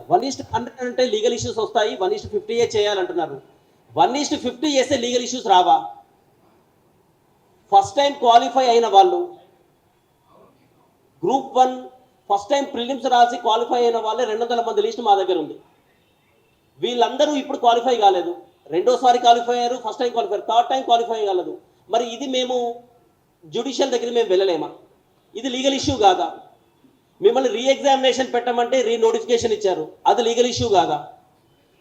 1:100 అంటే legal issues వస్తాయి, 1:50 చేయాలంటున్నారు. 1:50 చేస్తే లీగల్ ఇష్యూస్ రావా? ఫస్ట్ టైం క్వాలిఫై అయిన వాళ్ళు, గ్రూప్ 1 ఫస్ట్ టైం ప్రిలిమ్స్ రాసి క్వాలిఫై అయిన వాళ్ళే 200 మంది లిస్ట్ మా దగ్గర ఉంది. వీళ్ళందరూ ఇప్పుడు క్వాలిఫై కాలేదు, రెండోసారి క్వాలిఫై అయ్యారు, first time qualify, third time qualify కాలేదు. మరి ఇది మేము జ్యుడిషియల్ దగ్గర మేము వెళ్ళలేమా? ఇది లీగల్ ఇష్యూ కాదా? మిమ్మల్ని రీఎగ్జామినేషన్ పెట్టమంటే రీనోటిఫికేషన్ ఇచ్చారు, అది లీగల్ ఇష్యూ కాదా?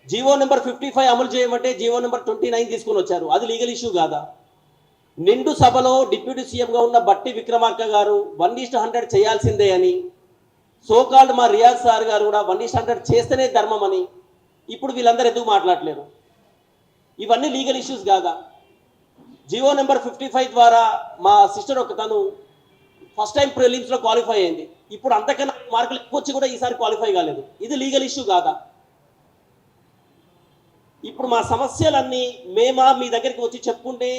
జీవో నెంబర్ 55 అమలు చేయమంటే జీవో నెంబర్ 29 తీసుకొని వచ్చారు, అది లీగల్ ఇష్యూ కాదా? నిండు సభలో డిప్యూటీ సీఎంగా ఉన్న బట్టి విక్రమార్క గారు 1:100 చేయాల్సిందే అని, సోకాల్డ్ మా రియాజ్ సార్ గారు కూడా 1:100 చేస్తేనే ధర్మం అని, ఇప్పుడు వీళ్ళందరూ ఎందుకు మాట్లాడలేరు? ఇవన్నీ లీగల్ ఇష్యూస్ కాదా? జీవో నెంబర్ 55 ద్వారా మా సిస్టర్ ఒక తను ఫస్ట్ టైం ప్రిలిమ్స్లో క్వాలిఫై అయింది, ఇప్పుడు అంతకన్నా మార్కులు ఎక్కువ వచ్చి కూడా ఈసారి క్వాలిఫై కాలేదు, ఇది లీగల్ ఇష్యూ కాదా? ఇప్పుడు మా సమస్యలన్నీ మేమా మీ దగ్గరికి వచ్చి చెప్పుకుంటే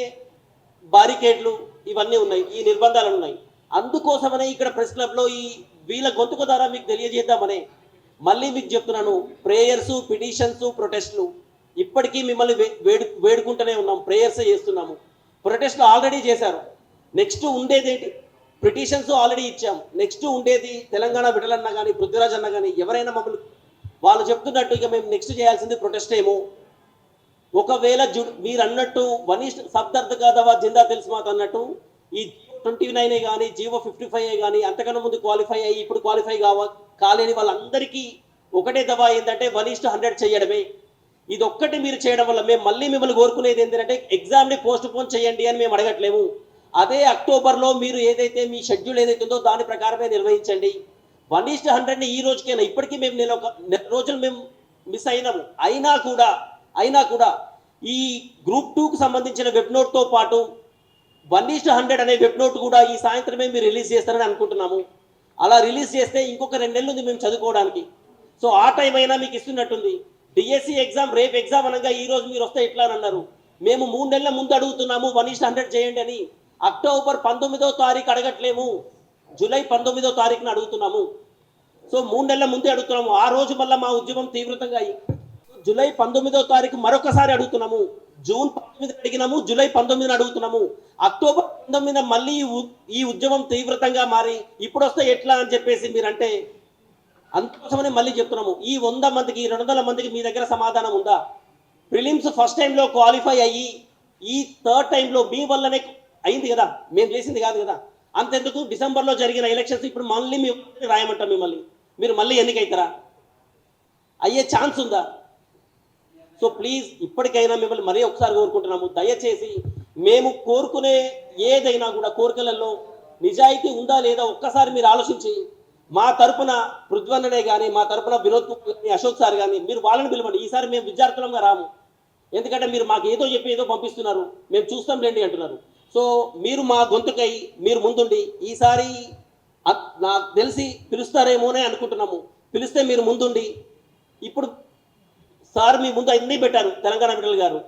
బారికేడ్లు ఇవన్నీ ఉన్నాయి, ఈ నిర్బంధాలు ఉన్నాయి. అందుకోసమనే ఇక్కడ ప్రెస్ క్లబ్లో ఈ వీళ్ళ గొంతుకు ద్వారా మీకు తెలియజేద్దామనే మళ్ళీ మీకు చెప్తున్నాను. ప్రేయర్సు, పిటిషన్స్, ప్రొటెస్ట్లు ఇప్పటికీ మిమ్మల్ని వేడుకుంటూనే ఉన్నాం, ప్రేయర్సే చేస్తున్నాము, ప్రొటెస్ట్లు ఆల్రెడీ చేశారు. నెక్స్ట్ ఉండేది ఏంటి? పిటిషన్స్ ఆల్రెడీ ఇచ్చాం. నెక్స్ట్ ఉండేది తెలంగాణ విడలన్నా కానీ పృథ్వీరాజ్ అన్న కానీ ఎవరైనా మమ్మల్ని వాళ్ళు చెప్తున్నట్టు ఇక మేము నెక్స్ట్ చేయాల్సింది ప్రొటెస్ట్ ఏమో. ఒకవేళ మీరు అన్నట్టు సబ్దర్ద్ కాదవా జిందా తెలుసు మాకు అన్నట్టు ఈ 29 కానీ జీవో 55 కానీ అంతకన్నా ముందు క్వాలిఫై అయ్యి ఇప్పుడు క్వాలిఫై కాలేని వాళ్ళందరికీ ఒకటే దవా ఏంటంటే 1:100 చేయడమే. ఇది ఒక్కటి మీరు చేయడం వల్ల మేము మళ్ళీ మిమ్మల్ని కోరుకునేది ఏంటంటే ఎగ్జామ్ని పోస్ట్ పోన్ చేయండి అని మేము అడగట్లేము. అదే అక్టోబర్లో మీరు ఏదైతే మీ షెడ్యూల్ ఏదైతే ఉందో దాని ప్రకారమే నిర్వహించండి. 1:100ని ఈ రోజుకైనా ఇప్పటికీ మేము నెల రోజులు మేము మిస్ అయినాము. అయినా కూడా ఈ గ్రూప్ 2కు సంబంధించిన వెబ్ నోట్తో పాటు 1:100 అనే వెబ్ నోట్ కూడా ఈ సాయంత్రమే మీరు రిలీజ్ చేస్తారని అనుకుంటున్నాము. అలా రిలీజ్ చేస్తే ఇంకొక 2 నెలలు ఉంది మేము చదువుకోవడానికి. సో ఆ టైం అయినా మీకు ఇస్తున్నట్టుంది. డిఎస్సి ఎగ్జామ్ రేపు ఎగ్జామ్ అనగా ఈ రోజు మీరు వస్తే ఎట్లా అని అన్నారు. మేము 3 నెలల ముందు అడుగుతున్నాము 1:100 చేయండి అని. అక్టోబర్ 19వ తారీఖు అడగట్లేము, జూలై 19వ తారీఖున అడుగుతున్నాము. సో 3 నెలల ముందే అడుగుతున్నాము. ఆ రోజు మళ్ళీ మా ఉద్యమం తీవ్రతంగా జూలై 19వ తారీఖు మరొకసారి అడుగుతున్నాము. జూన్ 19 అడిగినాము, జూలై 19 అడుగుతున్నాము. అక్టోబర్ 19 మళ్ళీ ఈ ఉద్యమం తీవ్రతంగా మారి ఇప్పుడు వస్తే ఎట్లా అని చెప్పేసి మీరంటే అందుకోసమని మళ్ళీ చెప్తున్నాము. ఈ 100 మందికి 200 మందికి మీ దగ్గర సమాధానం ఉందా? ప్రిలిమ్స్ ఫస్ట్ టైంలో క్వాలిఫై అయ్యి ఈ థర్డ్ టైంలో మీ వల్లనే అయింది కదా, మేము చేసింది కాదు కదా. అంతెందుకు డిసెంబర్లో జరిగిన ఎలక్షన్స్ ఇప్పుడు మళ్ళీ మేము రాయమంటాం మిమ్మల్ని, మీరు మళ్ళీ ఎన్నికైతారా? అయ్యే ఛాన్స్ ఉందా? సో ప్లీజ్ ఇప్పటికైనా మిమ్మల్ని మరీ ఒకసారి కోరుకుంటున్నాము, దయచేసి మేము కోరుకునే ఏదైనా కూడా కోరికలలో నిజాయితీ ఉందా లేదా ఒక్కసారి మీరు ఆలోచించి మా తరపున పృథ్వన్ననే కానీ మా తరపున వినోద్ కుమార్ అశోక్ సార్ కానీ మీరు వాళ్ళని పిలవండి. ఈసారి మేము విద్యార్థులంగా రాము, ఎందుకంటే మీరు మాకు ఏదో చెప్పి ఏదో పంపిస్తున్నారు, మేము చూస్తాం రండి అంటున్నారు. సో మీరు మా గొంతుకై మీరు ముందుండి ఈసారి నాకు తెలిసి పిలుస్తారేమోనే అనుకుంటున్నాము. పిలిస్తే మీరు ముందుండి ఇప్పుడు సార్ మీ ముందు అన్నీ పెట్టారు, తెలంగాణ బిడ్డలు గారు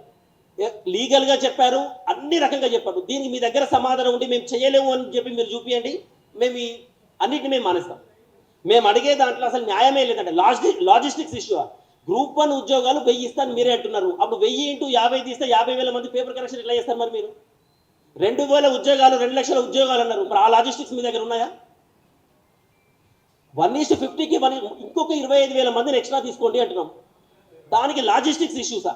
లీగల్గా చెప్పారు, అన్ని రకంగా చెప్పారు. దీనికి మీ దగ్గర సమాధానం ఉండి మేము చేయలేము అని చెప్పి మీరు చూపించండి, మేము అన్నిటిని మేము మానేస్తాం. మేము అడిగే దాంట్లో అసలు న్యాయమే లేదంటే లాజిస్టిక్స్ ఇష్యూ. గ్రూప్ 1 ఉద్యోగాలు 1000 ఇస్తాను మీరే అంటున్నారు. అప్పుడు 1000 × 50 తీస్తే 50,000 మంది పేపర్ కరెక్షన్ ఎట్లా చేస్తారు? మరి మీరు 2000 ఉద్యోగాలు 2 లక్షల ఉద్యోగాలు అన్నారు, మరి ఆ లాజిస్టిక్స్ మీ దగ్గర ఉన్నాయా? 1:50కి ఇంకొక 25,000 మందిని ఎక్స్ట్రా తీసుకోండి అంటున్నాం. దానికి లాజిస్టిక్స్ ఇష్యూసా?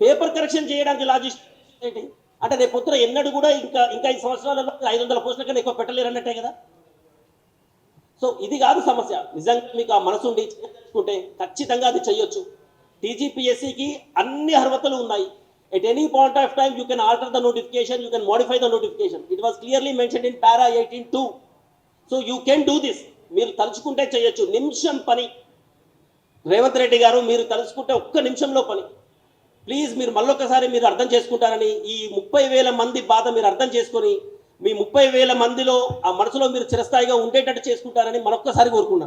పేపర్ కరెక్షన్ చేయడానికి లాజిస్టిక్స్ ఏంటి అంటే రేపు పొద్దున ఎన్నడూ కూడా ఇంకా 5 సంవత్సరాలలో 500 పోస్టుల కన్నా ఎక్కువ పెట్టలేరు అన్నట్టే కదా. సో ఇది కాదు సమస్య. నిజంగా మీకు ఆ మనసు ఉండి చేసుకుంటే ఖచ్చితంగా అది చేయొచ్చు. టీజీపీఎస్సీకి అన్ని అర్హతలు ఉన్నాయి. At any point of time you can alter the notification, you can modify the notification. It was clearly mentioned in para 18(2). So you can do this. మీరు తలుచుకుంటే చేయొచ్చు. నిమిషం పని. రేవంత్ రెడ్డి గారు మీరు తలుచుకుంటే ఒక్క నిమిషంలో పని. ప్లీజ్ మీరు మళ్ళొకసారి మీరు అర్థం చేసుకుంటారని, ఈ 30,000 మంది బాధ మీరు అర్థం చేసుకొని మీ 30,000 మందిలో ఆ మనసులో మీరు చిరస్థాయిగా ఉండేటట్టు చేసుకుంటారని మరొక్కసారి కోరుకున్నాను.